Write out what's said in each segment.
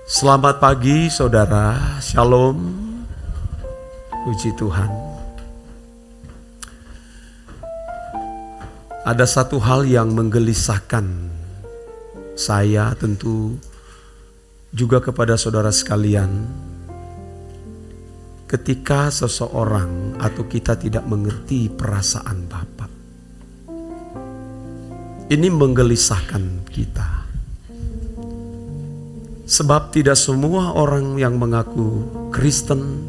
Selamat pagi saudara, shalom, puji Tuhan. Ada satu hal yang menggelisahkan saya, tentu juga kepada saudara sekalian, ketika seseorang atau kita tidak mengerti perasaan Bapa. Ini menggelisahkan kita. Sebab tidak semua orang yang mengaku Kristen,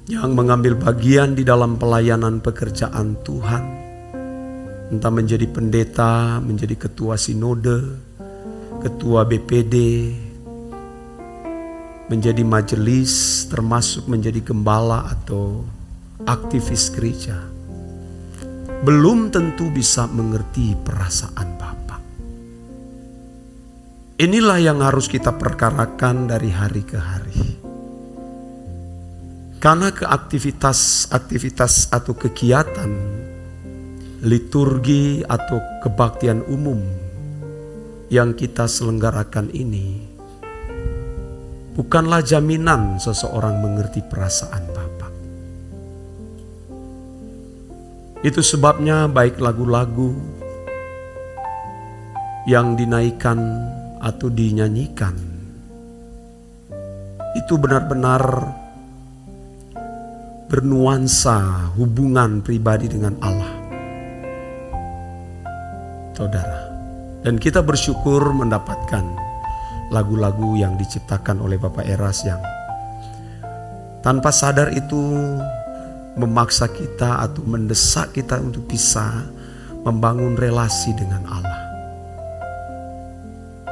yang mengambil bagian di dalam pelayanan pekerjaan Tuhan, entah menjadi pendeta, menjadi ketua sinode, ketua BPD, menjadi majelis, termasuk menjadi gembala atau aktivis gereja, belum tentu bisa mengerti perasaan Bapa. Inilah yang harus kita perkarakan dari hari ke hari. Karena aktivitas atau kegiatan liturgi atau kebaktian umum yang kita selenggarakan ini bukanlah jaminan seseorang mengerti perasaan Bapa. Itu sebabnya baik lagu-lagu yang dinaikkan atau dinyanyikan itu benar-benar bernuansa hubungan pribadi dengan Allah, saudara. Dan kita bersyukur mendapatkan lagu-lagu yang diciptakan oleh Bapak Eras yang tanpa sadar itu memaksa kita atau mendesak kita untuk bisa membangun relasi dengan Allah.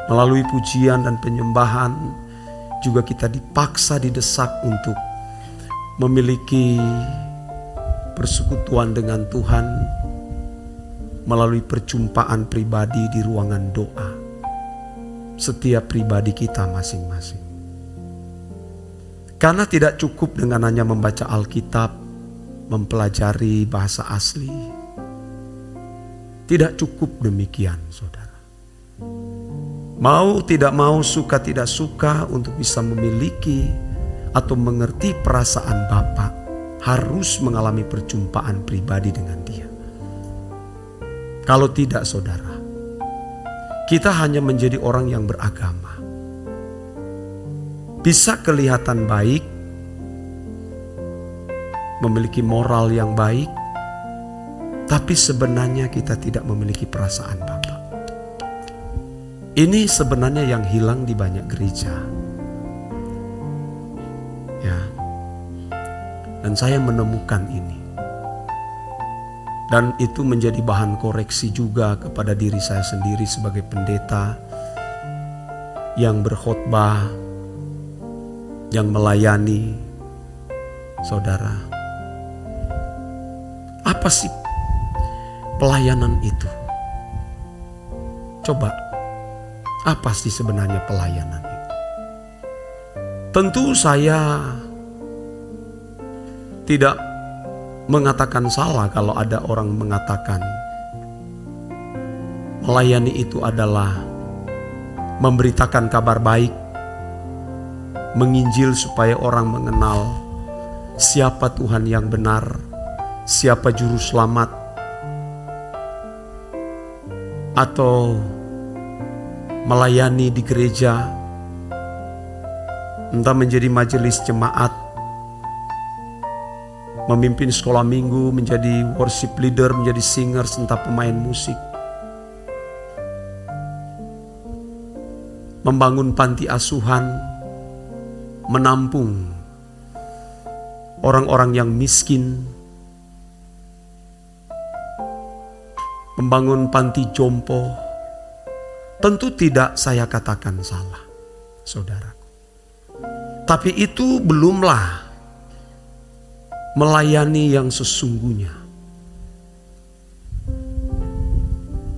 Melalui pujian dan penyembahan juga kita dipaksa, didesak untuk memiliki persekutuan dengan Tuhan melalui perjumpaan pribadi di ruangan doa setiap pribadi kita masing-masing. Karena tidak cukup dengan hanya membaca Alkitab, mempelajari bahasa asli. Tidak cukup demikian, saudara. Mau tidak mau, suka tidak suka, untuk bisa memiliki atau mengerti perasaan Bapa, harus mengalami perjumpaan pribadi dengan Dia. Kalau tidak, saudara, kita hanya menjadi orang yang beragama. Bisa kelihatan baik, memiliki moral yang baik, tapi sebenarnya kita tidak memiliki perasaan Bapa. Ini sebenarnya yang hilang di banyak gereja. Ya. Dan saya menemukan ini. Dan itu menjadi bahan koreksi juga kepada diri saya sendiri sebagai pendeta yang berkhotbah, yang melayani saudara. Apa sih pelayanan itu? Coba, apa sih sebenarnya pelayanan itu? Tentu saya tidak mengatakan salah kalau ada orang mengatakan melayani itu adalah memberitakan kabar baik, menginjil supaya orang mengenal siapa Tuhan yang benar, siapa juru selamat, atau melayani di gereja, entah menjadi majelis jemaat, memimpin sekolah minggu, menjadi worship leader, menjadi singer, entah pemain musik, membangun panti asuhan, menampung orang-orang yang miskin, membangun panti jompo. Tentu tidak saya katakan salah, saudara. Tapi itu belumlah melayani yang sesungguhnya.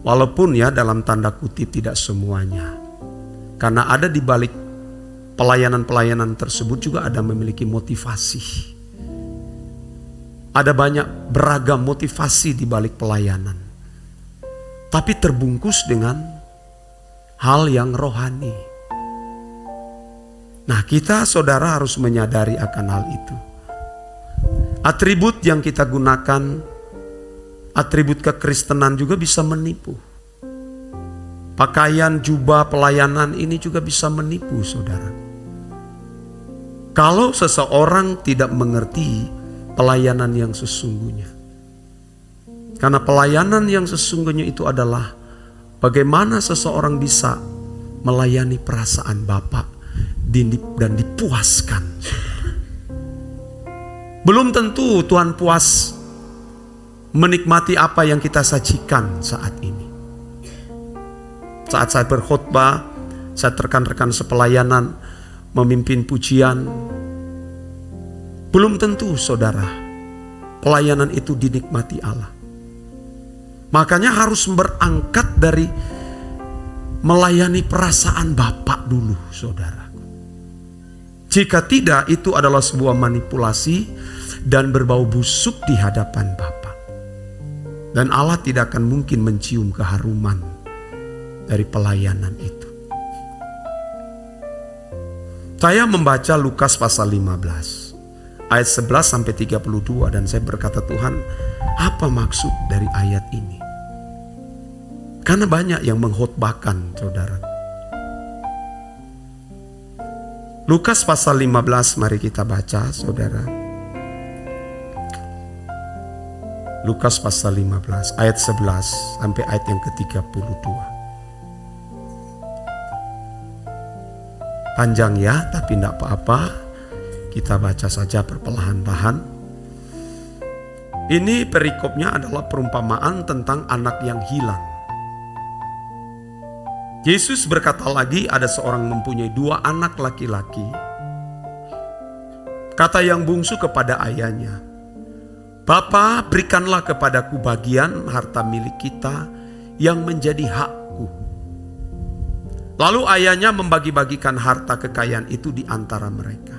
Walaupun ya dalam tanda kutip tidak semuanya. Karena ada di balik pelayanan-pelayanan tersebut juga ada memiliki motivasi. Ada banyak beragam motivasi di balik pelayanan. Tapi terbungkus dengan hal yang rohani. Nah, kita saudara harus menyadari akan hal itu. Atribut yang kita gunakan, atribut kekristenan juga bisa menipu. Pakaian, jubah, pelayanan ini juga bisa menipu saudara. Kalau seseorang tidak mengerti pelayanan yang sesungguhnya. Karena pelayanan yang sesungguhnya itu adalah bagaimana seseorang bisa melayani perasaan Bapa dan dipuaskan. Belum tentu Tuhan puas menikmati apa yang kita sajikan saat ini. Saat saya berkhotbah, saat rekan-rekan sepelayanan memimpin pujian, belum tentu saudara pelayanan itu dinikmati Allah. Makanya harus berangkat dari melayani perasaan Bapa dulu saudara. Jika tidak, itu adalah sebuah manipulasi dan berbau busuk di hadapan Bapa. Dan Allah tidak akan mungkin mencium keharuman dari pelayanan itu. Saya membaca Lukas pasal 15 ayat 11 sampai 32 dan saya berkata, Tuhan, apa maksud dari ayat ini? Karena banyak yang mengkhotbahkan saudara. Lukas pasal 15, mari kita baca saudara. Lukas pasal 15 ayat 11 sampai ayat yang ke-32. Panjang ya, tapi tidak apa-apa. Kita baca saja perlahan-lahan. Ini perikopnya adalah perumpamaan tentang anak yang hilang. Yesus berkata lagi, ada seorang mempunyai 2 anak laki-laki. Kata yang bungsu kepada ayahnya, Bapa, berikanlah kepadaku bagian harta milik kita yang menjadi hakku. Lalu ayahnya membagi-bagikan harta kekayaan itu di antara mereka.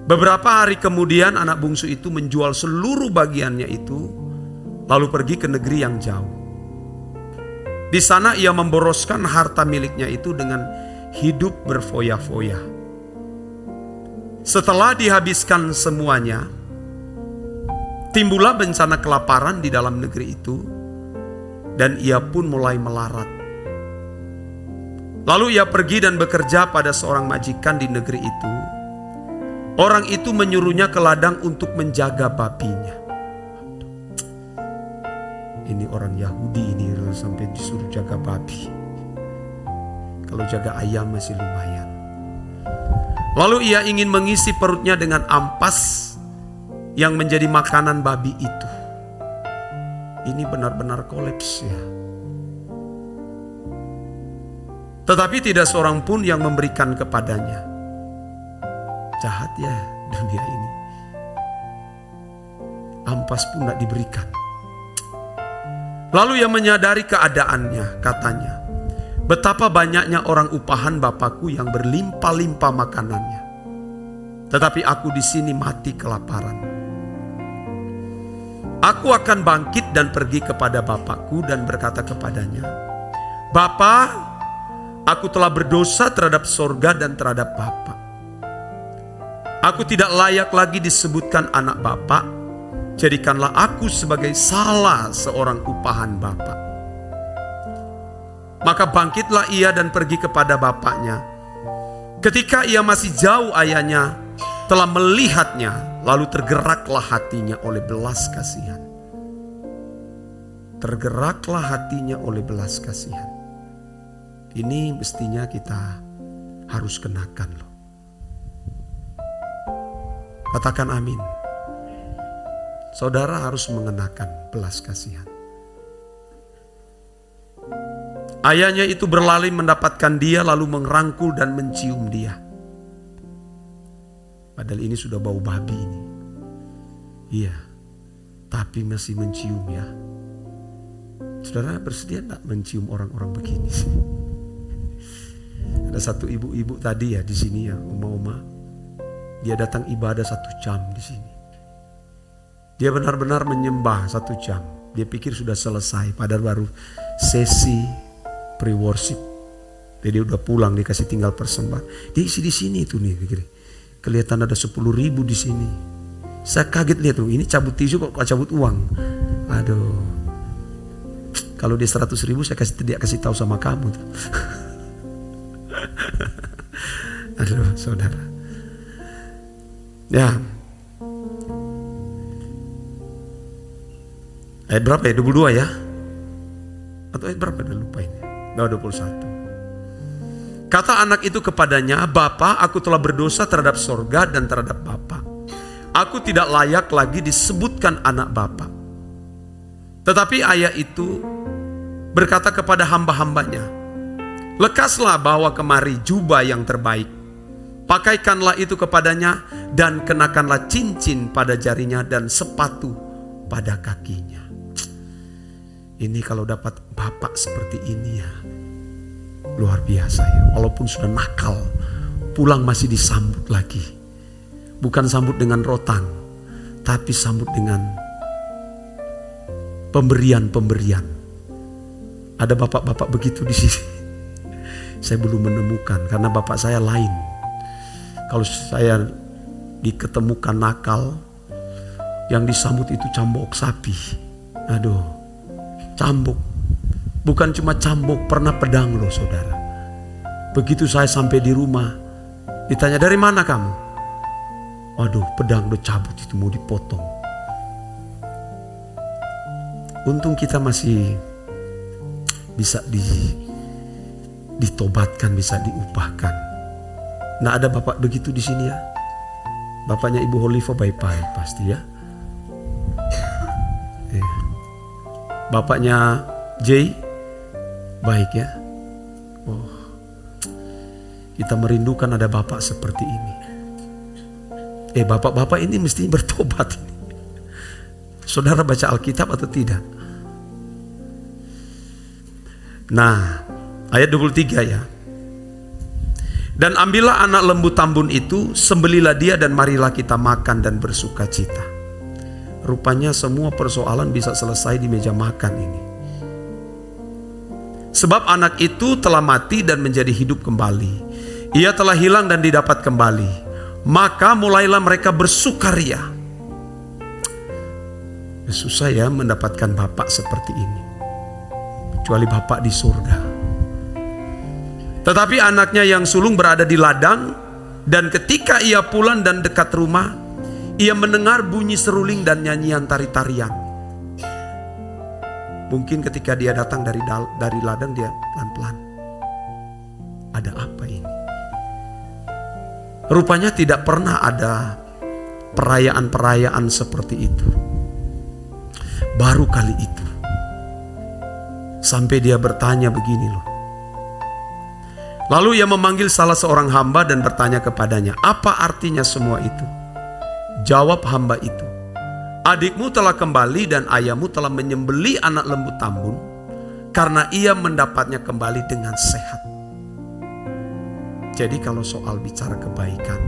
Beberapa hari kemudian anak bungsu itu menjual seluruh bagiannya itu, lalu pergi ke negeri yang jauh. Di sana ia memboroskan harta miliknya itu dengan hidup berfoya-foya. Setelah dihabiskan semuanya, timbullah bencana kelaparan di dalam negeri itu, dan ia pun mulai melarat. Lalu ia pergi dan bekerja pada seorang majikan di negeri itu. Orang itu menyuruhnya ke ladang untuk menjaga babinya. Ini orang Yahudi ini sampai disuruh jaga babi. Kalau jaga ayam masih lumayan. Lalu ia ingin mengisi perutnya dengan ampas yang menjadi makanan babi itu. Ini benar-benar kolaps ya. Tetapi tidak seorang pun yang memberikan kepadanya. Jahat ya dunia ini. Ampas pun tidak diberikan. Lalu ia menyadari keadaannya, katanya, betapa banyaknya orang upahan Bapakku yang berlimpah-limpah makanannya. Tetapi aku di sini mati kelaparan. Aku akan bangkit dan pergi kepada Bapakku dan berkata kepadanya, Bapa, aku telah berdosa terhadap sorga dan terhadap Bapa. Aku tidak layak lagi disebutkan anak Bapa. Jadikanlah aku sebagai salah seorang upahan Bapa. Maka bangkitlah ia dan pergi kepada bapaknya. Ketika ia masih jauh, ayahnya telah melihatnya, lalu tergeraklah hatinya oleh belas kasihan. Tergeraklah hatinya oleh belas kasihan. Ini mestinya kita harus kenakan loh. Katakan amin. Saudara harus mengenakan belas kasihan. Ayahnya itu berlari mendapatkan dia, lalu merangkul dan mencium dia. Padahal ini sudah bau babi ini. Iya, tapi masih mencium ya. Saudara bersedia tak mencium orang-orang begini? Ada satu ibu-ibu tadi ya di sini ya, oma-oma. Dia datang ibadah 1 jam di sini. Dia benar-benar menyembah 1 jam. Dia pikir sudah selesai, padahal baru sesi pre-worship. Jadi dia udah pulang, dia kasih tinggal persembahan. Dia isi di sini itu nih, kelihatan ada 10.000 di sini. Saya kaget lihat tuh, ini cabut tisu kok cabut uang. Aduh, kalau dia 100.000 saya kasih tahu sama kamu tuh. Aduh saudara. Ya. Ayat berapa ya? 22 ya? Atau ayat berapa? Udah lupa ini. 21. Kata anak itu kepadanya, "Bapa, aku telah berdosa terhadap sorga dan terhadap Bapa. Aku tidak layak lagi disebutkan anak Bapa." Tetapi ayah itu berkata kepada hamba-hambanya, "Lekaslah bawa kemari jubah yang terbaik. Pakaikanlah itu kepadanya dan kenakanlah cincin pada jarinya dan sepatu pada kakinya." Ini kalau dapat bapak seperti ini ya, luar biasa ya. Walaupun sudah nakal, pulang masih disambut lagi. Bukan sambut dengan rotang, tapi sambut dengan pemberian-pemberian. Ada bapak-bapak begitu di sini. Saya belum menemukan karena bapak saya lain. Kalau saya diketemukan nakal, yang disambut itu cambuk sapi. Aduh, cambuk. Bukan cuma cambuk, pernah pedang loh saudara. Begitu saya sampai di rumah, ditanya, "Dari mana kamu?" Waduh, pedang udah cabut itu, mau dipotong. Untung kita masih bisa ditobatkan, bisa diubahkan. Nah, ada bapak begitu di sini ya. Bapaknya Ibu Holifa baik-baik pasti ya. Bapaknya Jay baik ya. Oh, kita merindukan ada bapak seperti ini. Bapak-bapak ini mesti bertobat. Saudara baca Alkitab atau tidak? Nah, ayat 23 ya. "Dan ambillah anak lembu tambun itu, sembelilah dia dan marilah kita makan dan bersuka cita." Rupanya semua persoalan bisa selesai di meja makan ini. "Sebab anak itu telah mati dan menjadi hidup kembali. Ia telah hilang dan didapat kembali. Maka mulailah mereka bersukaria." Susah ya mendapatkan bapak seperti ini, kecuali bapak di surga. "Tetapi anaknya yang sulung berada di ladang, dan ketika ia pulang dan dekat rumah, ia mendengar bunyi seruling dan nyanyian tari-tarian." Mungkin ketika dia datang dari ladang, dia pelan-pelan. Ada apa ini? Rupanya tidak pernah ada perayaan-perayaan seperti itu. Baru kali itu. Sampai dia bertanya begini loh. Lalu ia memanggil salah seorang hamba dan bertanya kepadanya, "Apa artinya semua itu?" Jawab hamba itu, "Adikmu telah kembali dan ayahmu telah menyembelih anak lembu tambun karena ia mendapatnya kembali dengan sehat." Jadi kalau soal bicara kebaikan,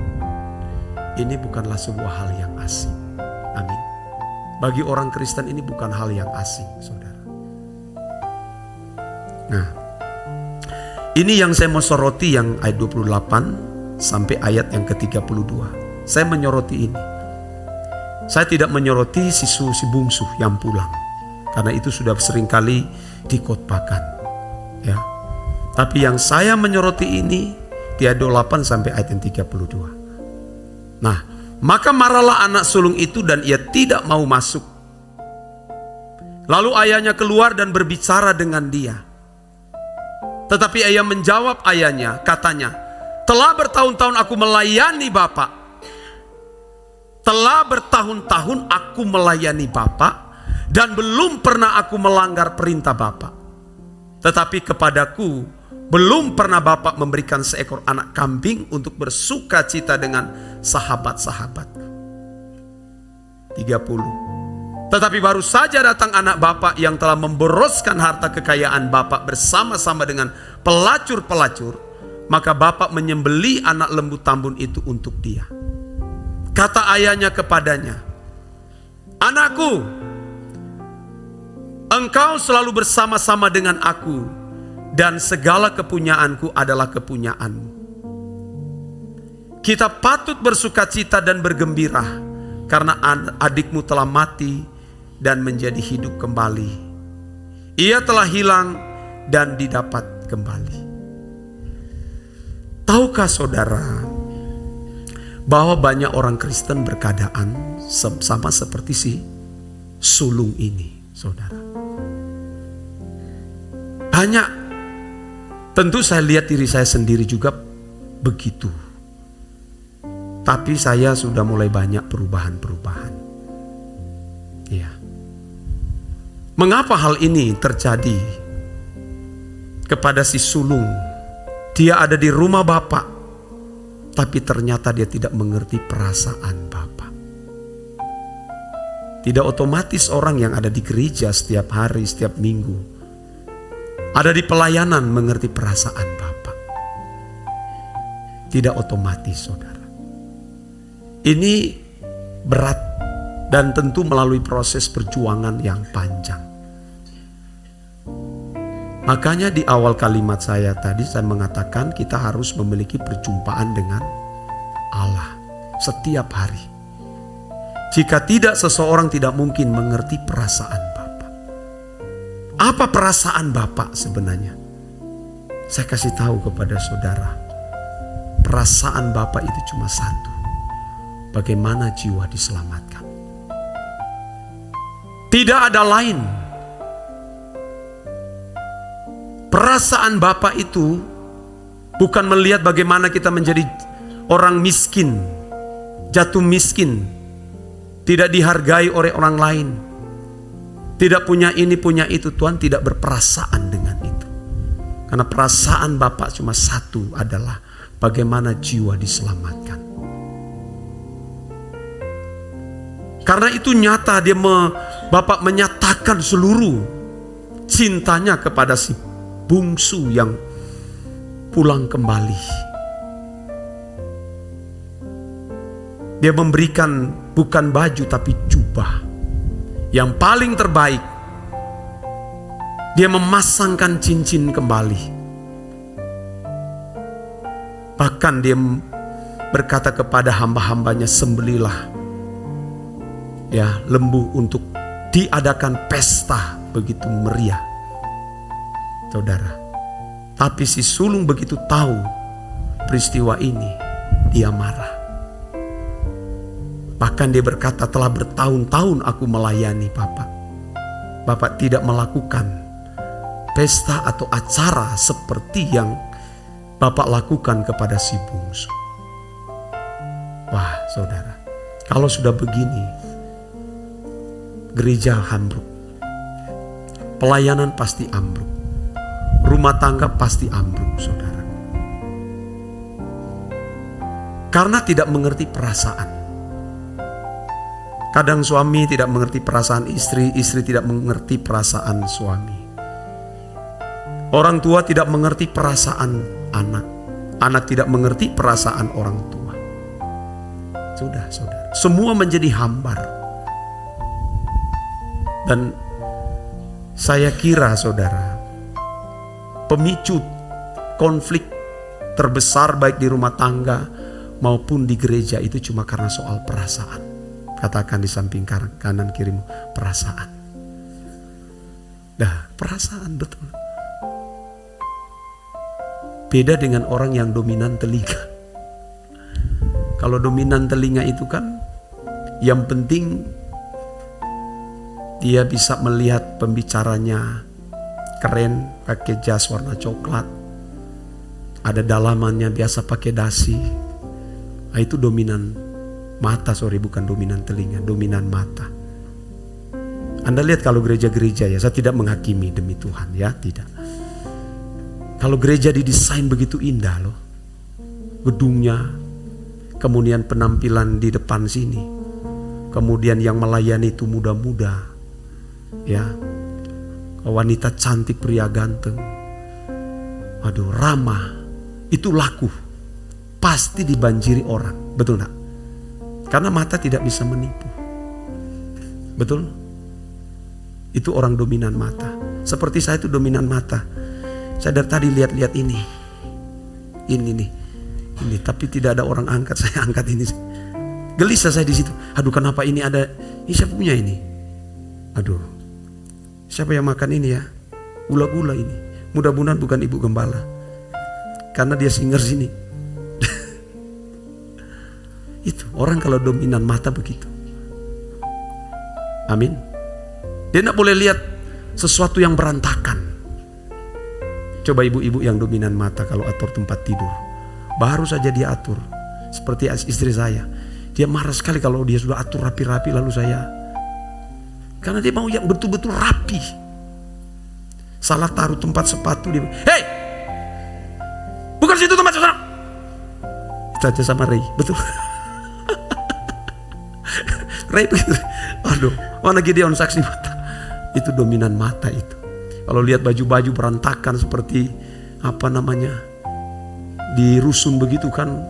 ini bukanlah sebuah hal yang asing. Amin. Bagi orang Kristen ini bukan hal yang asing, saudara. Nah, ini yang saya mau soroti yang ayat 28 sampai ayat yang ke-32. Saya menyoroti ini. Saya tidak menyoroti si bungsu yang pulang, karena itu sudah seringkali dikotbahkan, ya. Tapi yang saya menyoroti ini di ayat 28 sampai ayat yang 32. Nah, maka marahlah anak sulung itu dan ia tidak mau masuk. Lalu ayahnya keluar dan berbicara dengan dia. Tetapi ayah menjawab ayahnya, katanya, "Telah bertahun-tahun aku melayani Bapak. Telah bertahun-tahun aku melayani Bapak dan belum pernah aku melanggar perintah Bapak. Tetapi kepadaku belum pernah Bapak memberikan seekor anak kambing untuk bersuka cita dengan sahabat-sahabatku." 30. Tetapi baru saja datang anak Bapak yang telah memboroskan harta kekayaan Bapak bersama-sama dengan pelacur-pelacur, maka Bapak menyembelih anak lembu tambun itu untuk dia. Kata ayahnya kepadanya, "Anakku, Engkau selalu bersama-sama dengan aku, dan segala kepunyaanku adalah kepunyaanmu. Kita patut bersukacita dan bergembira, karena adikmu telah mati dan menjadi hidup kembali. Ia telah hilang dan didapat kembali. Tahukah saudara bahwa banyak orang Kristen berkeadaan sama seperti si sulung ini, saudara? Banyak. Tentu saya lihat diri saya sendiri juga begitu. Tapi saya sudah mulai banyak perubahan-perubahan. Ya. Mengapa hal ini terjadi kepada si sulung? Dia ada di rumah Bapak, tapi ternyata dia tidak mengerti perasaan Bapak. Tidak otomatis orang yang ada di gereja setiap hari, setiap minggu, ada di pelayanan mengerti perasaan Bapak. Tidak otomatis, saudara. Ini berat dan tentu melalui proses perjuangan yang panjang. Makanya di awal kalimat saya tadi saya mengatakan kita harus memiliki perjumpaan dengan Allah setiap hari. Jika tidak, seseorang tidak mungkin mengerti perasaan Bapak. Apa perasaan Bapak sebenarnya? Saya kasih tahu kepada saudara. Perasaan Bapak itu cuma satu. Bagaimana jiwa diselamatkan. Tidak ada lain. Perasaan Bapak itu bukan melihat bagaimana kita menjadi orang miskin, jatuh miskin, tidak dihargai oleh orang lain, tidak punya ini, punya itu. Tuhan tidak berperasaan dengan itu. Karena perasaan Bapak cuma satu, adalah bagaimana jiwa diselamatkan. Karena itu nyata Bapak menyatakan seluruh cintanya kepada si bungsu yang pulang kembali. Dia memberikan bukan baju tapi jubah yang paling terbaik. Dia memasangkan cincin kembali. Bahkan dia berkata kepada hamba-hambanya, sembelilah ya lembu untuk diadakan pesta begitu meriah. Saudara, tapi si sulung begitu tahu peristiwa ini, dia marah. Bahkan dia berkata, telah bertahun-tahun aku melayani Bapak. Bapak tidak melakukan pesta atau acara seperti yang Bapak lakukan kepada si bungsu. Wah saudara, kalau sudah begini, gereja ambruk, pelayanan pasti ambruk, rumah tangga pasti ambruk, saudara. Karena tidak mengerti perasaan. Kadang suami tidak mengerti perasaan istri, istri tidak mengerti perasaan suami. Orang tua tidak mengerti perasaan anak, anak tidak mengerti perasaan orang tua. Sudah, saudara, semua menjadi hambar. Dan saya kira, saudara, pemicu konflik terbesar baik di rumah tangga maupun di gereja itu cuma karena soal perasaan. Katakan di samping kanan kirimu, perasaan. Nah, perasaan betul. Beda dengan orang yang dominan telinga. Kalau dominan telinga itu kan yang penting dia bisa melihat pembicaranya keren, pakai jas warna coklat, ada dalamannya, biasa pakai dasi. Nah, itu dominan mata, bukan dominan telinga, dominan mata. Anda lihat kalau gereja-gereja ya, saya tidak menghakimi demi Tuhan ya, tidak. Kalau gereja didesain begitu indah loh, gedungnya, kemudian penampilan di depan sini, kemudian yang melayani itu muda-muda, ya, wanita cantik, pria ganteng, aduh ramah, itu laku, pasti dibanjiri orang, betul tak? Karena mata tidak bisa menipu, betul? Itu orang dominan mata. Seperti saya itu dominan mata. Saya dari tadi lihat-lihat ini nih, ini. Tapi tidak ada orang angkat, saya angkat ini. Gelisah saya di situ. Aduh, kenapa ini ada? Ini siapa punya ini? Aduh, siapa yang makan ini ya? Gula-gula ini. Mudah-mudahan bukan ibu gembala, karena dia singer sini. Itu orang kalau dominan mata begitu. Amin. Dia tidak boleh lihat sesuatu yang berantakan. Coba ibu-ibu yang dominan mata kalau atur tempat tidur, baru saja dia atur. Seperti istri saya, dia marah sekali kalau dia sudah atur rapi-rapi lalu saya, karena dia mau yang betul-betul rapi. Salah taruh tempat sepatu, dia, hei, bukan situ tempat sepatu. Kita aja sama Ray, betul. Ray begitu. Aduh, mana Gideon saksi mata. Itu dominan mata itu. Kalau lihat baju-baju berantakan seperti di rusun begitu kan,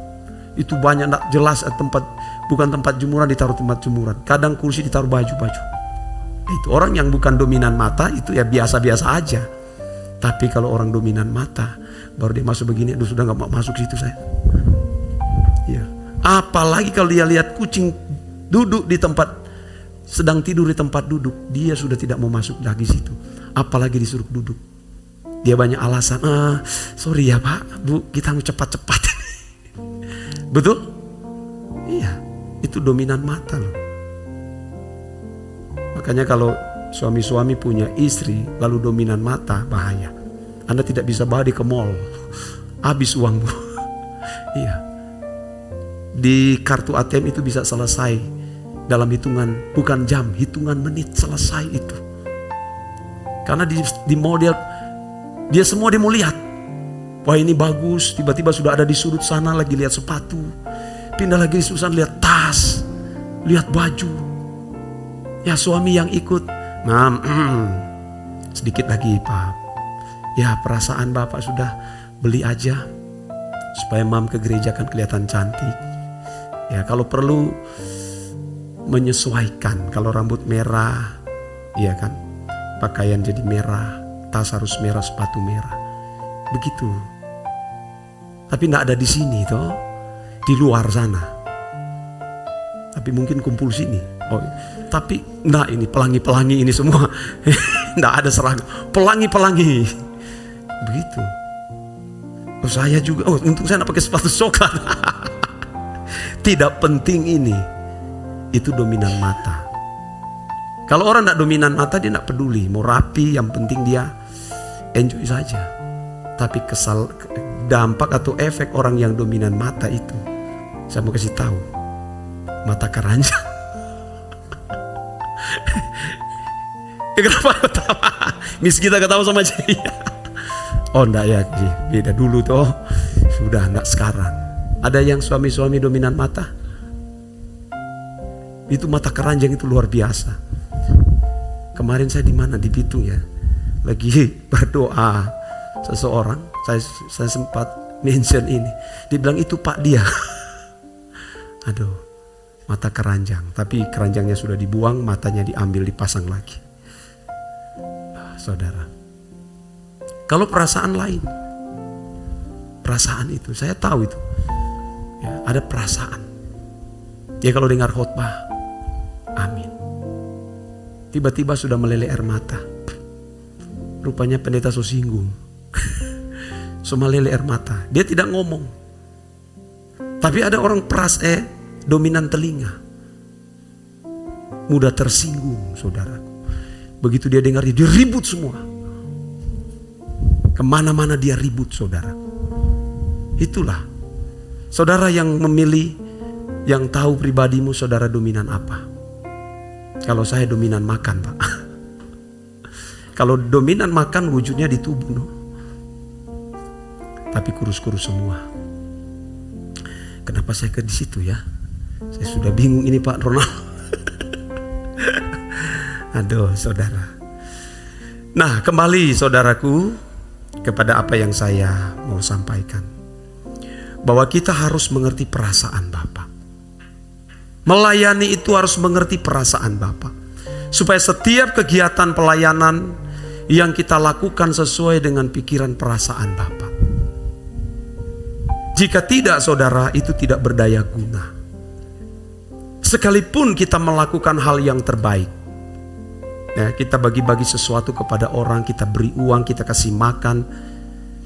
itu banyak tak jelas tempat, bukan tempat jemuran ditaruh tempat jemuran. Kadang kursi ditaruh baju-baju. Itu orang yang bukan dominan mata itu ya biasa-biasa aja. Tapi kalau orang dominan mata, baru dia masuk begini, aduh sudah nggak mau masuk situ saya. Ya. Apalagi kalau dia lihat kucing duduk di tempat, sedang tidur di tempat duduk, dia sudah tidak mau masuk lagi situ. Apalagi disuruh duduk, dia banyak alasan. Sorry ya Pak, Bu, kita mau cepat-cepat. Betul? Iya, itu dominan mata loh. Makanya kalau suami-suami punya istri lalu dominan mata, bahaya. Anda tidak bisa bawa dia ke mall, habis uangmu. Iya. Di kartu ATM itu bisa selesai dalam hitungan, bukan jam, hitungan menit selesai itu. Karena di model dia semua dia mau lihat. Wah ini bagus, tiba-tiba sudah ada di sudut sana lagi lihat sepatu. Pindah lagi di sudut sana lihat tas, lihat baju. Ya suami yang ikut, sedikit lagi Pak. Ya perasaan Bapak sudah beli aja supaya Mam ke gereja kan kelihatan cantik. Ya kalau perlu menyesuaikan, kalau rambut merah, iya kan, pakaian jadi merah, tas harus merah, sepatu merah, begitu. Tapi tidak ada di sini toh, di luar sana. Tapi mungkin kumpul sini. Oh, tapi nah ini pelangi-pelangi ini semua, tidak ada seragam, pelangi-pelangi, begitu. Oh, saya juga, untung saya tidak pakai sepatu coklat. Tidak penting ini. Itu dominan mata. Kalau orang tidak dominan mata, dia tidak peduli mau rapi, yang penting dia enjoy saja. Tapi dampak atau efek orang yang dominan mata itu, saya mau kasih tahu, mata keranjang. Kenapa ketawa? Miss kita ketawa sama Jaya. Oh enggak ya, beda dulu toh. Sudah enggak sekarang. Ada yang suami-suami dominan mata? Itu mata keranjang itu luar biasa. Kemarin saya di mana, di Bitung ya, lagi berdoa seseorang, saya sempat mention ini, dibilang itu Pak dia. Aduh, mata keranjang, tapi keranjangnya sudah dibuang, matanya diambil dipasang lagi. Saudara, kalau perasaan lain, perasaan itu saya tahu itu, ya, ada perasaan. Ya kalau dengar khotbah, amin. Tiba-tiba sudah meleleh air mata. Rupanya pendeta singgung. Semua meleleh air mata. Dia tidak ngomong. Tapi ada orang dominan telinga. Mudah tersinggung, saudaraku. Begitu dia dengar, dia ribut semua. Kemana-mana dia ribut, saudaraku. Itulah. Saudara yang memilih, yang tahu pribadimu, saudara dominan apa? Kalau saya dominan makan, Pak. Kalau dominan makan wujudnya di tubuh, no? Tapi kurus-kurus semua. Kenapa saya ke di situ ya? Saya sudah bingung ini Pak Ronald. Aduh, saudara. Nah, kembali saudaraku kepada apa yang saya mau sampaikan. Bahwa kita harus mengerti perasaan Bapa. Melayani itu harus mengerti perasaan Bapa. supaya setiap kegiatan pelayanan yang kita lakukan sesuai dengan pikiran perasaan Bapa. Jika tidak, saudara, itu tidak berdaya guna. Sekalipun kita melakukan hal yang terbaik, ya, kita bagi-bagi sesuatu kepada orang, kita beri uang, kita kasih makan,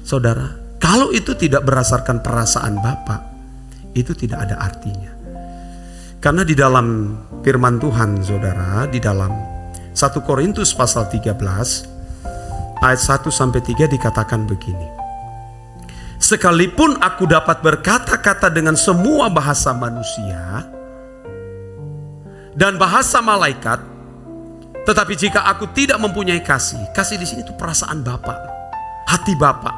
saudara, kalau itu tidak berdasarkan perasaan Bapa, itu tidak ada artinya. Karena di dalam firman Tuhan, saudara, di dalam 1 Korintus pasal 13 ayat 1-3 dikatakan begini. Sekalipun aku dapat berkata-kata dengan semua bahasa manusia dan bahasa malaikat, tetapi jika aku tidak mempunyai kasih di sini itu perasaan Bapa, hati Bapa.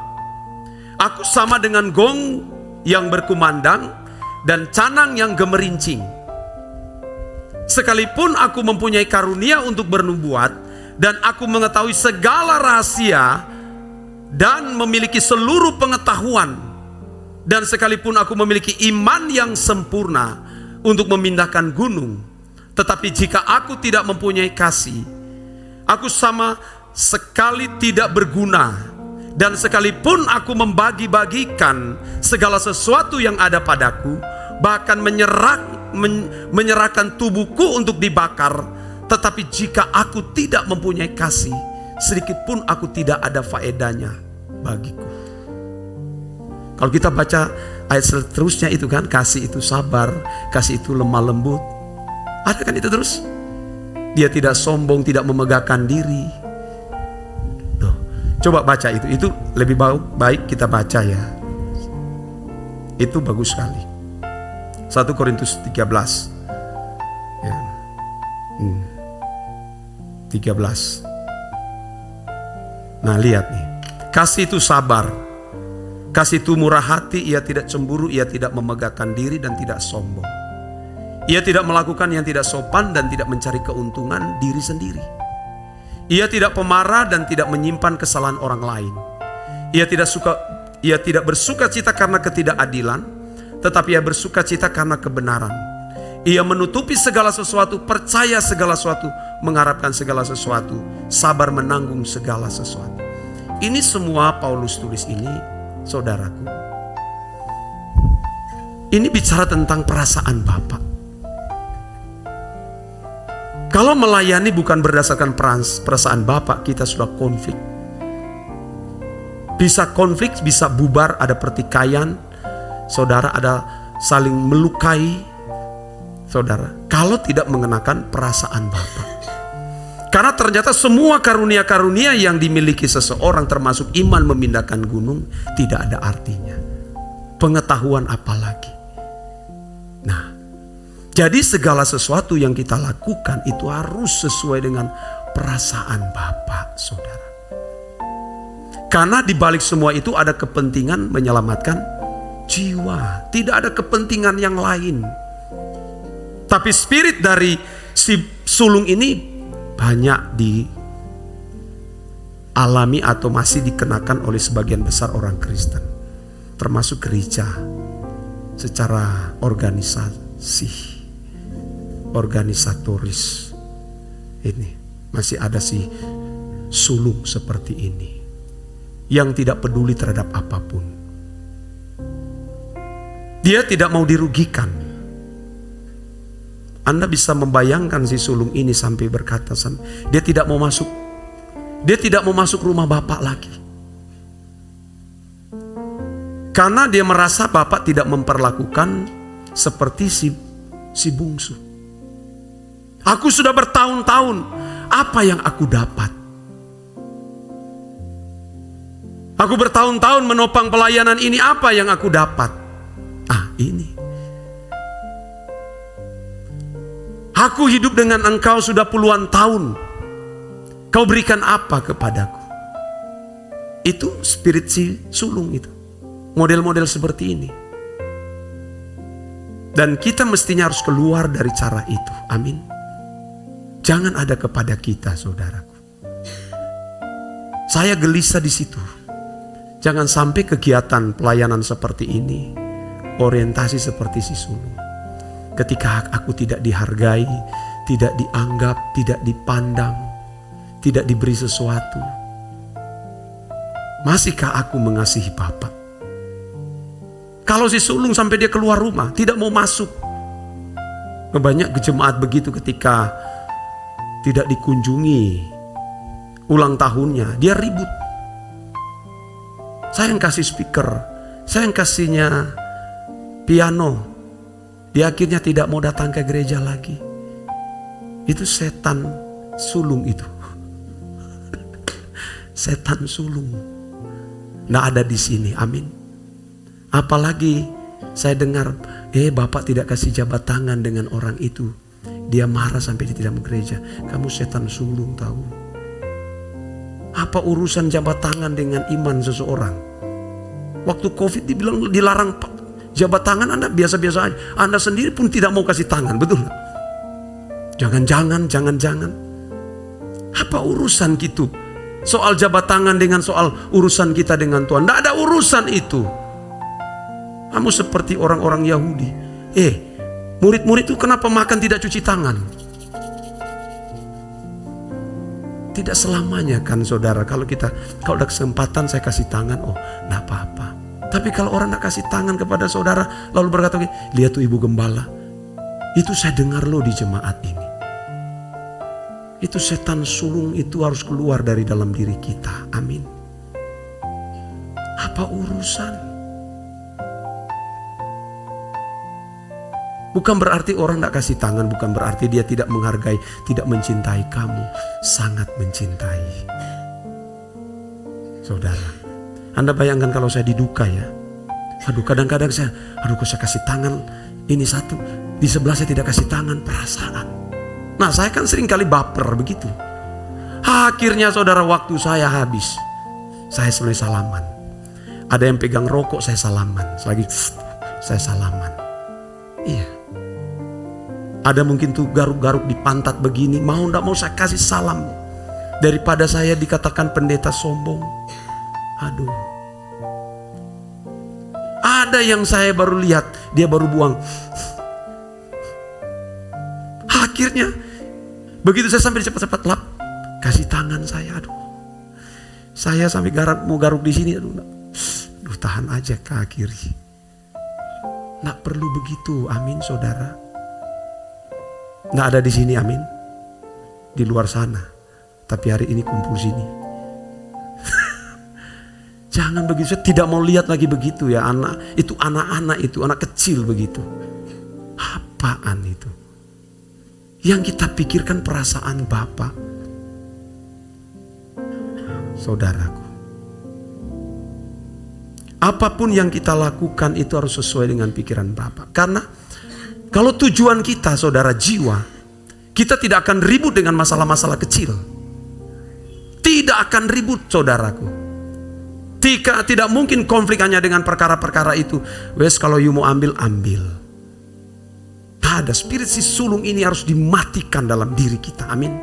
Aku sama dengan gong yang berkumandang dan canang yang gemerincing. Sekalipun aku mempunyai karunia untuk bernubuat dan aku mengetahui segala rahasia dan memiliki seluruh pengetahuan, dan sekalipun aku memiliki iman yang sempurna untuk memindahkan gunung, tetapi jika aku tidak mempunyai kasih, aku sama sekali tidak berguna. Dan sekalipun aku membagi-bagikan segala sesuatu yang ada padaku, bahkan menyerahkan tubuhku untuk dibakar, tetapi jika aku tidak mempunyai kasih, sedikit pun aku tidak ada faedahnya bagiku. Kalau kita baca ayat seterusnya itu kan, kasih itu sabar, kasih itu lemah lembut. Ada kan itu terus? Dia tidak sombong, tidak memegahkan diri. Tuh, coba baca itu lebih baik kita baca ya. Itu bagus sekali. 1 Korintus 13 ya. 13. Nah, lihat nih. Kasih itu sabar. Kasih itu murah hati, ia tidak cemburu, ia tidak memegahkan diri dan tidak sombong. Ia tidak melakukan yang tidak sopan dan tidak mencari keuntungan diri sendiri. Ia tidak pemarah dan tidak menyimpan kesalahan orang lain. Ia tidak bersuka cita karena ketidakadilan, tetapi ia bersuka cita karena kebenaran. Ia menutupi segala sesuatu, percaya segala sesuatu, mengharapkan segala sesuatu, sabar menanggung segala sesuatu. Ini semua Paulus tulis ini, saudaraku. Ini bicara tentang perasaan Bapa. Kalau melayani bukan berdasarkan perasaan Bapa, kita sudah konflik. Bisa konflik, bisa bubar, ada pertikaian, saudara, ada saling melukai, saudara, kalau tidak mengenakan perasaan Bapa. Karena ternyata semua karunia-karunia yang dimiliki seseorang, termasuk iman memindahkan gunung, tidak ada artinya. Pengetahuan apalagi. Nah, jadi segala sesuatu yang kita lakukan itu harus sesuai dengan perasaan Bapa, saudara. Karena di balik semua itu ada kepentingan menyelamatkan jiwa. Tidak ada kepentingan yang lain. Tapi spirit dari si sulung ini banyak dialami atau masih dikenakan oleh sebagian besar orang Kristen, termasuk gereja secara organisatoris. Ini masih ada si sulung seperti ini yang tidak peduli terhadap apapun. Dia tidak mau dirugikan. Anda bisa membayangkan si sulung ini sampai berkata, dia tidak mau masuk rumah Bapak lagi. Karena dia merasa Bapak tidak memperlakukan seperti si bungsu. Aku sudah bertahun-tahun, apa yang aku dapat? Aku bertahun-tahun menopang pelayanan ini, apa yang aku dapat? Ini. Aku hidup dengan engkau sudah puluhan tahun. Kau berikan apa kepadaku? Itu spirit si sulung itu. Model-model seperti ini. Dan kita mestinya harus keluar dari cara itu. Amin. Jangan ada kepada kita, saudaraku. Saya gelisah di situ. Jangan sampai kegiatan pelayanan seperti ini orientasi seperti si sulung. Ketika aku tidak dihargai, tidak dianggap, tidak dipandang, tidak diberi sesuatu. Masihkah aku mengasihi Bapa? Kalau si sulung sampai dia keluar rumah, tidak mau masuk. Banyak jemaat begitu ketika tidak dikunjungi ulang tahunnya, dia ribut. Saya yang kasih speaker, saya yang kasihnya piano. Dia akhirnya tidak mau datang ke gereja lagi. Itu setan sulung itu. Setan sulung. Nggak ada di sini, amin. Apalagi saya dengar, Bapak tidak kasih jabat tangan dengan orang itu. Dia marah sampai dia tidak mau gereja. Kamu setan sulung tahu. Apa urusan jabat tangan dengan iman seseorang? Waktu COVID dibilang dilarang jabat tangan, Anda biasa-biasa aja. Anda sendiri pun tidak mau kasih tangan, betul gak? Jangan-jangan. Apa urusan gitu? Soal jabat tangan dengan soal urusan kita dengan Tuhan. Tidak ada urusan itu. Kamu seperti orang-orang Yahudi. Murid-murid itu kenapa makan tidak cuci tangan? Tidak selamanya kan saudara. Kalau ada kesempatan saya kasih tangan, enggak apa-apa. Tapi kalau orang enggak kasih tangan kepada saudara, lalu berkata, lihat tuh ibu gembala. Itu saya dengar loh di jemaat ini. Itu setan sulung itu harus keluar dari dalam diri kita. Amin. Apa urusan? Bukan berarti orang tidak kasih tangan, bukan berarti dia tidak menghargai, tidak mencintai kamu. Sangat mencintai. Saudara, Anda bayangkan kalau saya diduka ya. Kadang-kadang saya kasih tangan ini satu, di sebelah saya tidak kasih tangan, perasaan. Nah, saya kan sering kali baper begitu. Akhirnya saudara, waktu saya habis. Saya selesai salaman. Ada yang pegang rokok, saya salaman. Selagi saya salaman. Iya. Ada mungkin tuh garuk-garuk di pantat begini, mau ndak mau saya kasih salam. Daripada saya dikatakan pendeta sombong. Aduh. Ada yang saya baru lihat, dia baru buang. Akhirnya begitu saya sampai cepat-cepat lap, kasih tangan saya. Aduh. Saya sampai mau garuk di sini. Aduh, tahan aja ke kiri. Nggak perlu begitu, amin saudara. Nggak ada di sini, amin. Di luar sana. Tapi hari ini kumpul sini. Jangan begitu, saya tidak mau lihat lagi begitu ya. Anak-anak itu, anak kecil begitu. Apaan itu? Yang kita pikirkan perasaan Bapak. Saudaraku. Apapun yang kita lakukan itu harus sesuai dengan pikiran Bapak. Karena kalau tujuan kita saudara jiwa, kita tidak akan ribut dengan masalah-masalah kecil. Tidak akan ribut saudaraku. Tidak mungkin konflik hanya dengan perkara-perkara itu. Wes kalau you mau ambil. Ada spirit si sulung ini harus dimatikan dalam diri kita. Amin.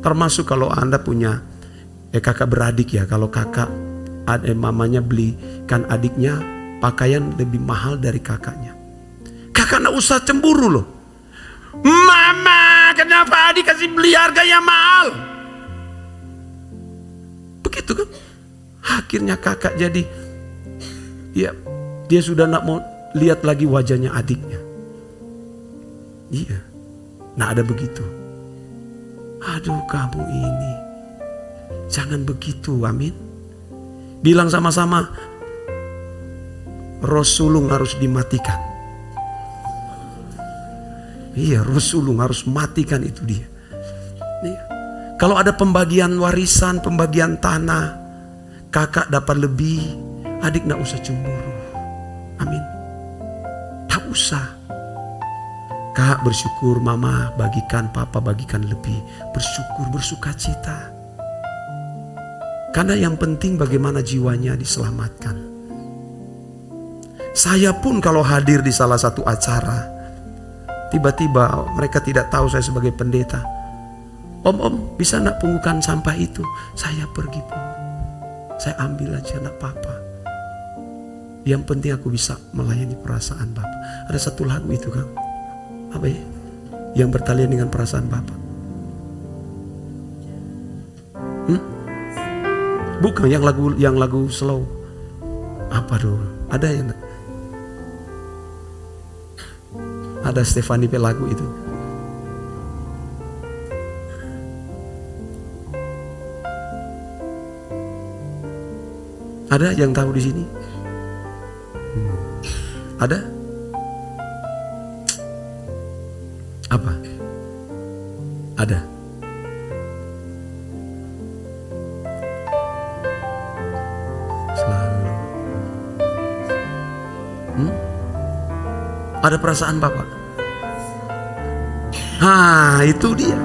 Termasuk kalau Anda punya kakak beradik ya. Kalau kakak mamanya belikan adiknya pakaian lebih mahal dari kakaknya. Kakak gak usah cemburu loh. Mama, kenapa adik kasih beli harga yang mahal? Begitu kan? Akhirnya kakak jadi dia sudah gak mau lihat lagi wajahnya adiknya. Iya, nah ada begitu. Aduh kamu ini, jangan begitu, amin. Bilang sama-sama, roh sulung harus dimatikan. Iya, roh sulung harus matikan itu dia. Iya. Kalau ada pembagian warisan, pembagian tanah, kakak dapat lebih, adik gak usah cemburu. Amin. Tak usah. Kak bersyukur, mama bagikan, papa bagikan lebih. Bersyukur, bersuka cita. Karena yang penting bagaimana jiwanya diselamatkan. Saya pun kalau hadir di salah satu acara, tiba-tiba mereka tidak tahu saya sebagai pendeta. Om bisa nak pungukan sampah itu? Saya pergi pungut. Saya ambil aja, nak apa-apa. Yang penting aku bisa melayani perasaan Bapak. Ada satu lagu itu kan. Apa ya? yang bertalian dengan perasaan Bapa? Bukan yang lagu slow. Apa dulu? Ada yang ada Stefani pe lagu itu. Ada yang tahu di sini? Ada? Apa? Ada. Selalu. Ada perasaan Bapak? Itu dia.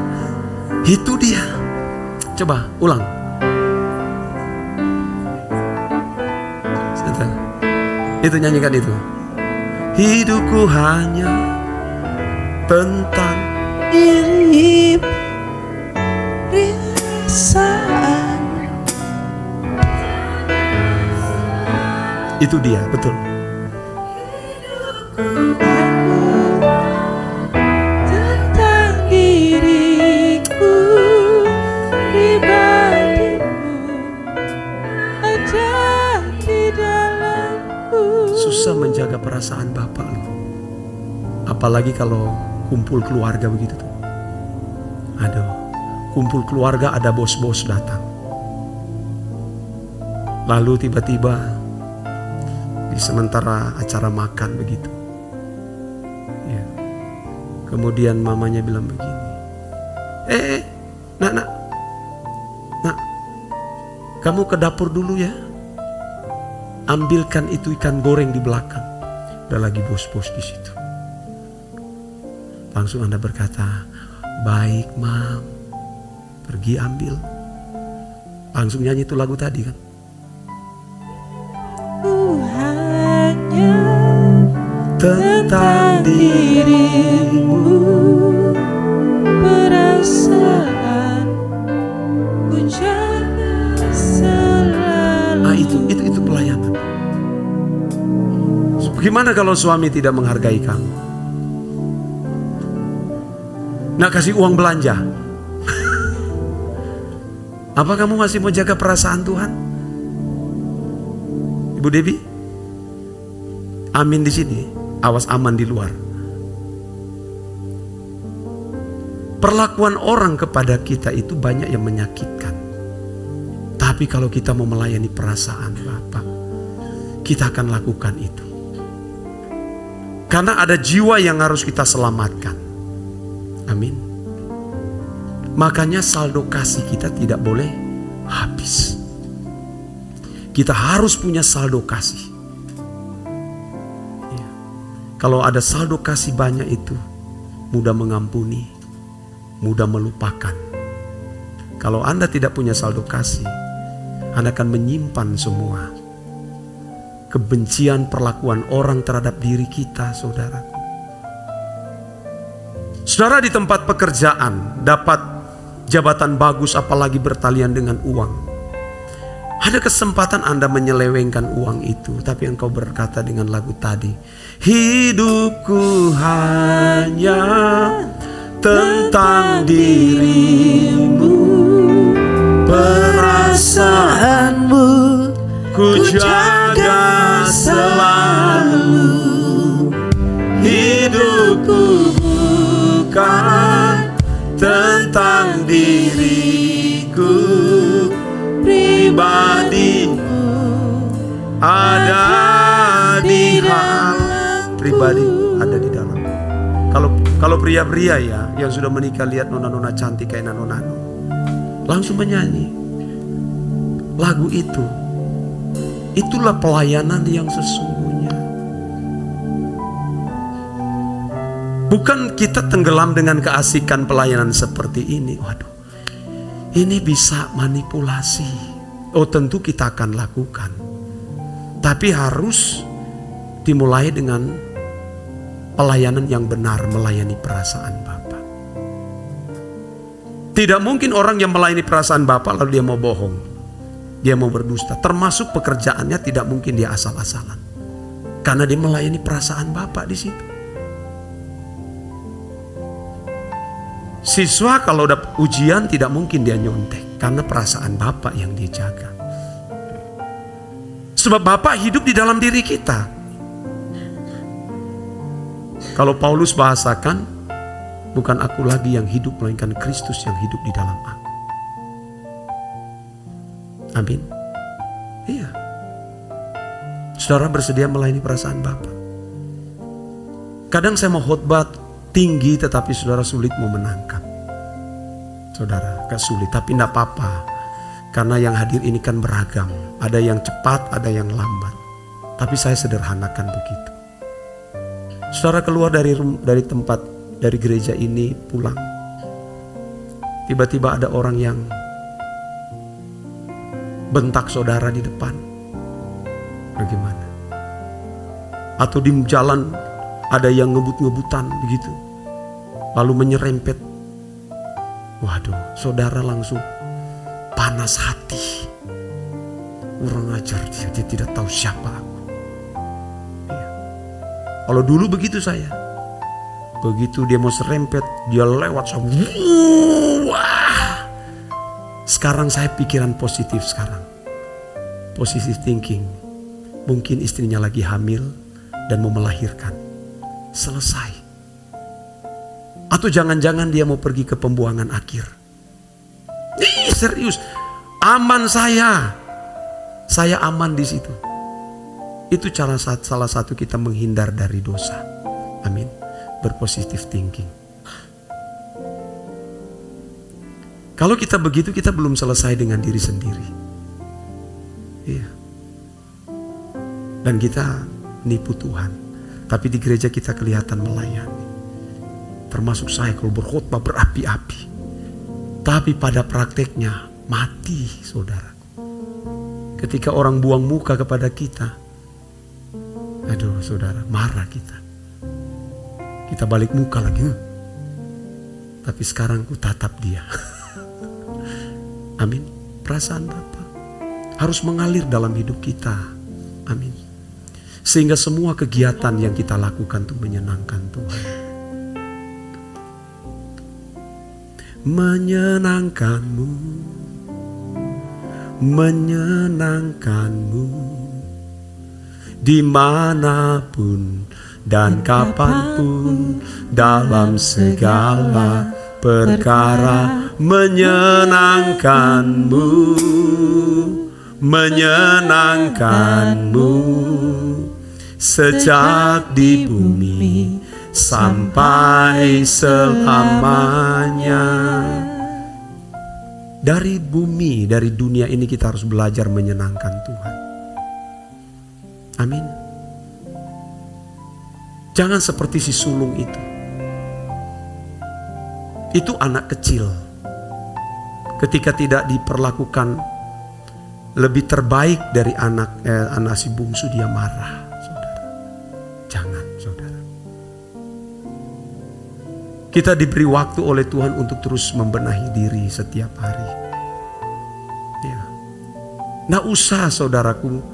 Itu dia. Coba ulang. Itu nyanyikan itu. Hidupku hanya tentang diri perasaan. Itu dia, betul. Tentang diriku, pribadimu ada di dalamku. Susah menjaga perasaan Bapak loh. Apalagi kalau kumpul keluarga begitu tuh. Aduh, kumpul keluarga ada bos-bos datang. Lalu tiba-tiba di sementara acara makan begitu. Ya. Kemudian mamanya bilang begini. Nak, kamu ke dapur dulu ya. Ambilkan itu ikan goreng di belakang. Ada lagi bos-bos di situ. Langsung Anda berkata, baik mam, pergi ambil. Langsung nyanyi itu lagu tadi kan. Ku hanya Tentang dirimu, perasaan ku jaga selalu. Itu pelayanan. Bagaimana kalau suami tidak menghargai kamu? Nggak kasih uang belanja? Apa kamu masih mau jaga perasaan Tuhan? Ibu Debi? Amin di sini, awas aman di luar. Perlakuan orang kepada kita itu banyak yang menyakitkan. Tapi kalau kita mau melayani perasaan Bapa, kita akan lakukan itu. Karena ada jiwa yang harus kita selamatkan. Amin. Makanya saldo kasih kita tidak boleh habis. Kita harus punya saldo kasih. Ya. Kalau ada saldo kasih banyak itu, mudah mengampuni, mudah melupakan. Kalau Anda tidak punya saldo kasih, Anda akan menyimpan semua kebencian perlakuan orang terhadap diri kita, saudaraku. Saudara di tempat pekerjaan dapat jabatan bagus apalagi bertalian dengan uang. Ada kesempatan Anda menyelewengkan uang itu, tapi engkau berkata dengan lagu tadi, hidupku hanya tentang dirimu, perasaanmu ku jaga selalu. Hidupku bukan tentang diriku, pribadimu ada di dalam pribadi ada di dalam. Kalau pria-pria ya yang sudah menikah lihat nona-nona cantik kayak nano-nano, langsung menyanyi lagu itu. Itulah pelayanan yang sesungguhnya. Bukan kita tenggelam dengan keasikan pelayanan seperti ini. Waduh, ini bisa manipulasi. Oh tentu kita akan lakukan. Tapi harus dimulai dengan pelayanan yang benar, melayani perasaan Bapa. Tidak mungkin orang yang melayani perasaan Bapa lalu dia mau bohong, dia mau berdusta. Termasuk pekerjaannya tidak mungkin dia asal-asalan, karena dia melayani perasaan Bapa di situ. Siswa kalau dapat ujian tidak mungkin dia nyontek, karena perasaan Bapak yang dia jaga. Sebab Bapak hidup di dalam diri kita. Kalau Paulus bahasakan, bukan aku lagi yang hidup, melainkan Kristus yang hidup di dalam aku. Amin. Iya. Saudara bersedia melayani perasaan Bapak. Kadang saya mau khotbah tinggi, tetapi saudara sulit mau menangkap. Saudara, agak sulit, tapi tidak apa-apa. Karena yang hadir ini kan beragam. Ada yang cepat, ada yang lambat. Tapi saya sederhanakan begitu. Saudara keluar dari tempat, dari gereja ini pulang. Tiba-tiba ada orang yang bentak saudara di depan. Bagaimana? Atau di jalan ada yang ngebut-ngebutan begitu. Lalu menyerempet. Waduh, saudara langsung panas hati. Kurang ajar dia tidak tahu siapa aku. Ya. Kalau dulu begitu saya. Begitu dia mau serempet, dia lewat sama. Wah. Sekarang saya pikiran positif sekarang. Positive thinking. Mungkin istrinya lagi hamil dan mau melahirkan. Selesai. Atau jangan-jangan dia mau pergi ke pembuangan akhir. Ih, serius. Aman saya. Saya aman di situ. Itu salah satu kita menghindar dari dosa. Amin. Berpositif thinking. Kalau kita begitu, kita belum selesai dengan diri sendiri. Iya. Dan kita nipu Tuhan. Tapi di gereja kita kelihatan melayani. Termasuk saya kalau berkhotbah berapi-api. Tapi pada prakteknya mati, saudara. Ketika orang buang muka kepada kita, aduh saudara, marah kita. Kita balik muka lagi. Tapi sekarang ku tatap dia. Amin. Perasaan Bapak harus mengalir dalam hidup kita. Amin. Sehingga semua kegiatan yang kita lakukan itu menyenangkan Tuhan. Menyenangkanmu, menyenangkanmu dimanapun dan kapanpun dalam segala perkara. Menyenangkanmu, menyenangkanmu sejak di bumi sampai selamanya. Dari bumi, dari dunia ini kita harus belajar menyenangkan Tuhan. Amin. Jangan seperti si sulung itu. Itu anak kecil. Ketika tidak diperlakukan lebih terbaik dari anak si bungsu, dia marah. Saudara. Jangan, saudara. Kita diberi waktu oleh Tuhan untuk terus membenahi diri setiap hari. Ya. Nggak usah saudaraku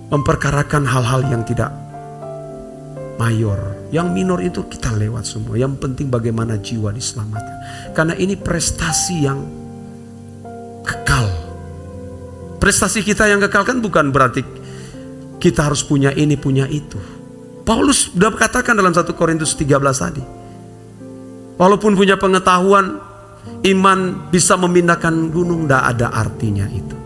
memperkarakan hal-hal yang tidak mayor. Yang minor itu kita lewat semua. Yang penting bagaimana jiwa diselamatkan. Karena ini prestasi yang kekal. Prestasi kita yang kekal kan bukan berarti kita harus punya ini, punya itu. Paulus sudah katakan dalam 1 Korintus 13 tadi. Walaupun punya pengetahuan, iman bisa memindahkan gunung, tidak ada artinya itu.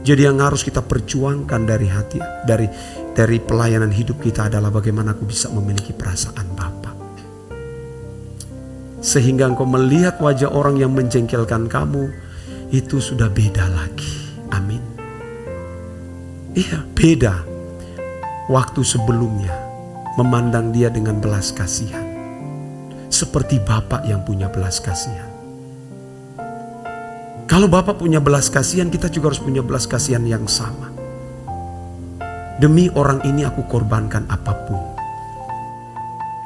Jadi yang harus kita perjuangkan dari hati, dari pelayanan hidup kita adalah bagaimana aku bisa memiliki perasaan Bapa. Sehingga engkau melihat wajah orang yang menjengkelkan kamu, itu sudah beda lagi. Amin. Iya, beda. Waktu sebelumnya memandang dia dengan belas kasihan. Seperti Bapak yang punya belas kasihan. Kalau Bapak punya belas kasihan, kita juga harus punya belas kasihan yang sama. Demi orang ini aku korbankan apapun.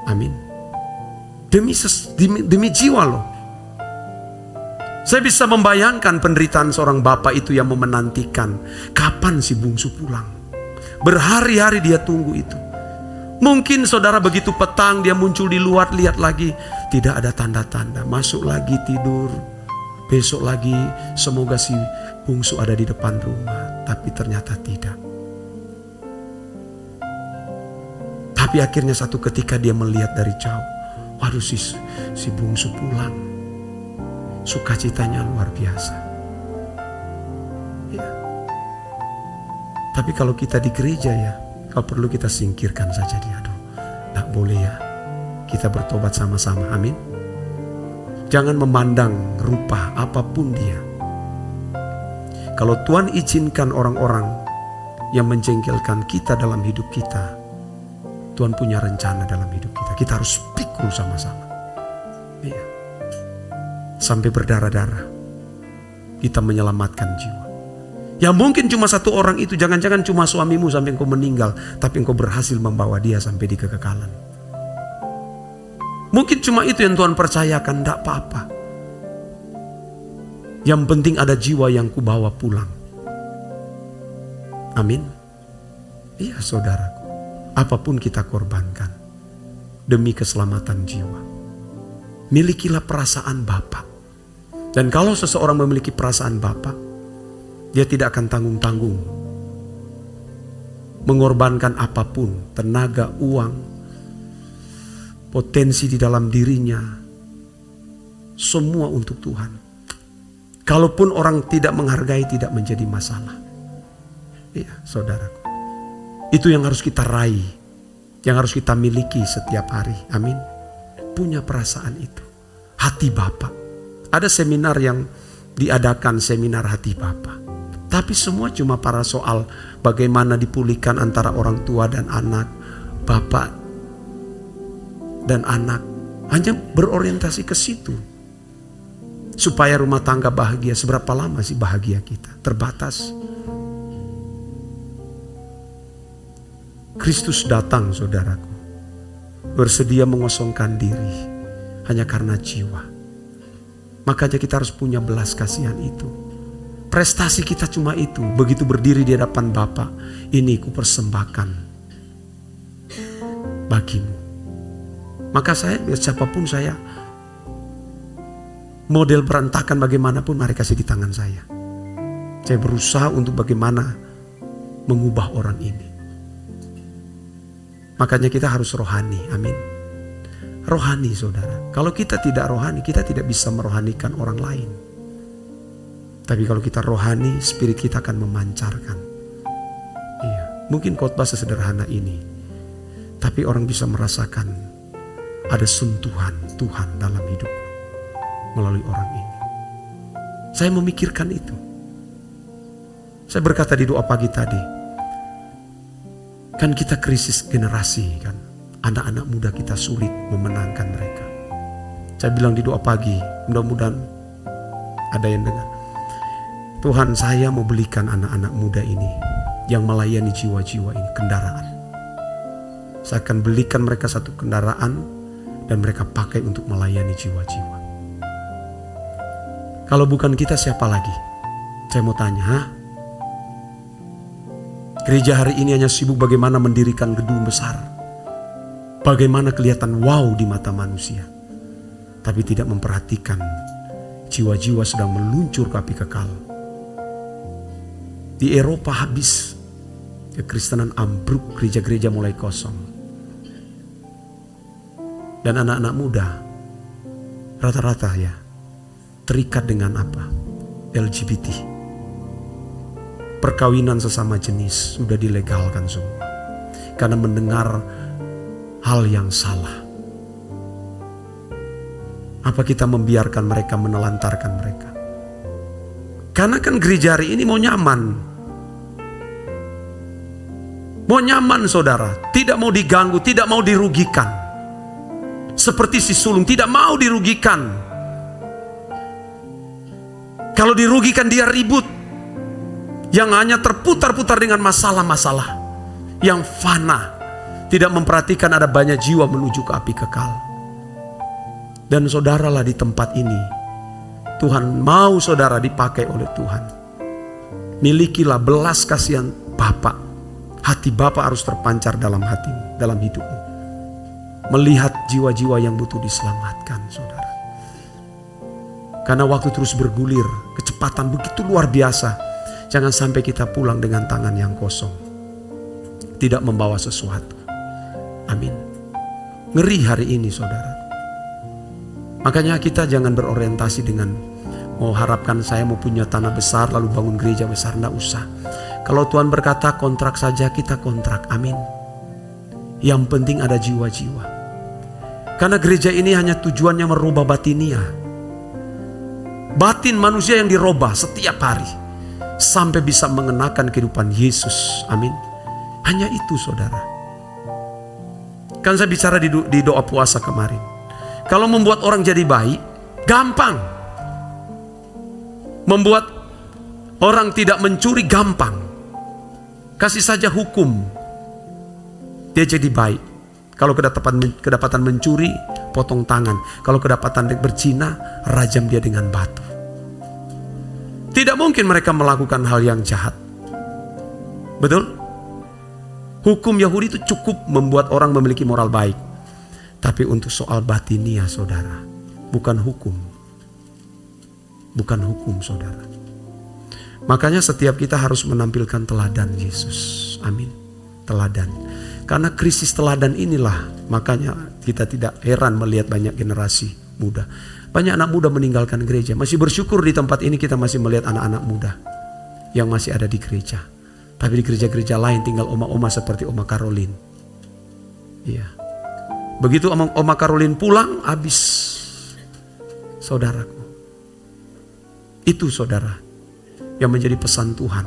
Amin. Demi jiwa loh. Saya bisa membayangkan penderitaan seorang bapak itu yang menantikan kapan si bungsu pulang. Berhari-hari dia tunggu itu. Mungkin saudara begitu petang dia muncul di luar, lihat lagi tidak ada tanda-tanda, masuk lagi tidur. Besok lagi semoga si bungsu ada di depan rumah, tapi ternyata tidak. Tapi akhirnya satu ketika dia melihat dari jauh, waduh si bungsu pulang. Sukacitanya luar biasa. Ya. Tapi kalau kita di gereja ya, kalau perlu kita singkirkan saja dia. Aduh, tak boleh ya. Kita bertobat sama-sama, amin. Jangan memandang rupa apapun dia. Kalau Tuhan izinkan orang-orang yang menjengkelkan kita dalam hidup kita, Tuhan punya rencana dalam hidup kita. Kita harus pikul sama-sama. Iya. Sampai berdarah-darah. Kita menyelamatkan jiwa. Ya mungkin cuma satu orang itu, jangan-jangan cuma suamimu sampai engkau meninggal, tapi engkau berhasil membawa dia sampai di kekekalan. Mungkin cuma itu yang Tuhan percayakan, tidak apa-apa. Yang penting ada jiwa yang kubawa pulang. Amin. Iya saudaraku, apapun kita korbankan demi keselamatan jiwa. Milikilah perasaan Bapa. Dan kalau seseorang memiliki perasaan Bapa, dia tidak akan tanggung-tanggung mengorbankan apapun, tenaga, uang, potensi di dalam dirinya, semua untuk Tuhan. Kalaupun orang tidak menghargai, tidak menjadi masalah. Iya, saudaraku. Itu yang harus kita raih, yang harus kita miliki setiap hari. Amin. Punya perasaan itu. Hati Bapa. Ada seminar yang diadakan, seminar hati Bapa. Tapi semua cuma para soal bagaimana dipulihkan antara orang tua dan anak, bapak dan anak. Hanya berorientasi ke situ. Supaya rumah tangga bahagia. Seberapa lama sih bahagia kita? Terbatas. Kristus datang saudaraku. Bersedia mengosongkan diri. Hanya karena jiwa. Makanya kita harus punya belas kasihan itu. Prestasi kita cuma itu. Begitu berdiri di hadapan Bapa, ini kupersembahkan bagimu. Maka saya, siapapun saya, model berantakan bagaimanapun, mari kasih di tangan saya. Saya berusaha untuk bagaimana mengubah orang ini. Makanya kita harus rohani, amin. Rohani saudara. Kalau kita tidak rohani, kita tidak bisa merohanikan orang lain. Tapi kalau kita rohani, spirit kita akan memancarkan. Iya, mungkin khotbah sesederhana ini, tapi orang bisa merasakan ada sentuhan Tuhan dalam hidupku melalui orang ini. Saya memikirkan itu. Saya berkata di doa pagi tadi, kan kita krisis generasi kan. Anak-anak muda kita sulit memenangkan mereka. Saya bilang di doa pagi, mudah-mudahan ada yang dengar. Tuhan, saya mau belikan anak-anak muda ini yang melayani jiwa-jiwa ini kendaraan. Saya akan belikan mereka satu kendaraan dan mereka pakai untuk melayani jiwa-jiwa. Kalau bukan kita siapa lagi? Saya mau tanya, gereja hari ini hanya sibuk bagaimana mendirikan gedung besar. Bagaimana kelihatan wow di mata manusia. Tapi tidak memperhatikan jiwa-jiwa sedang meluncur ke api kekal. Di Eropa habis, kekristenan ambruk, gereja-gereja mulai kosong. Dan anak-anak muda rata-rata ya terikat dengan apa? LGBT. Perkawinan sesama jenis sudah dilegalkan semua. Karena mendengar hal yang salah. Apa kita membiarkan mereka, menelantarkan mereka? Karena kan gereja hari ini mau nyaman. Mau nyaman saudara, tidak mau diganggu, tidak mau dirugikan. Seperti si sulung, tidak mau dirugikan. Kalau dirugikan dia ribut. Yang hanya terputar-putar dengan masalah-masalah yang fana. Tidak memperhatikan ada banyak jiwa menuju ke api kekal. Dan saudaralah di tempat ini, Tuhan mau saudara dipakai oleh Tuhan. Milikilah belas kasihan Bapa, Hati Bapa harus terpancar dalam hatimu, dalam hidupmu. Melihat jiwa-jiwa yang butuh diselamatkan, saudara. Karena waktu terus bergulir, kecepatan begitu luar biasa. Jangan sampai kita pulang dengan tangan yang kosong, tidak membawa sesuatu. Amin. Ngeri hari ini, saudara. Makanya kita jangan berorientasi dengan mau harapkan saya mau punya tanah besar lalu bangun gereja besar. Nggak usah. Kalau Tuhan berkata kontrak saja, kita kontrak. Amin. Yang penting ada jiwa-jiwa. Karena gereja ini hanya tujuannya merubah batinia. Batin manusia yang dirubah setiap hari. Sampai bisa mengenakan kehidupan Yesus. Amin. Hanya itu, saudara. Kan saya bicara di doa puasa kemarin. Kalau membuat orang jadi baik, gampang. Membuat orang tidak mencuri, gampang. Kasih saja hukum, dia jadi baik. Kalau kedapatan mencuri, potong tangan. Kalau kedapatan berzina, rajam dia dengan batu. Tidak mungkin mereka melakukan hal yang jahat. Betul? Hukum Yahudi itu cukup membuat orang memiliki moral baik. Tapi untuk soal batinia, saudara, bukan hukum. Bukan hukum, saudara. Makanya setiap kita harus menampilkan teladan Yesus. Amin. Teladan. Karena krisis teladan inilah, makanya kita tidak heran melihat banyak generasi muda. Banyak anak muda meninggalkan gereja. Masih bersyukur di tempat ini kita masih melihat anak-anak muda yang masih ada di gereja. Tapi di gereja-gereja lain tinggal oma-oma seperti Oma Caroline. Iya. Begitu Oma Caroline pulang, habis, saudaraku. Itu, saudara, yang menjadi pesan Tuhan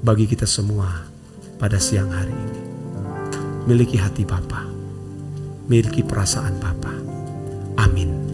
bagi kita semua pada siang hari ini. Miliki hati Bapa, miliki perasaan Bapa. Amin.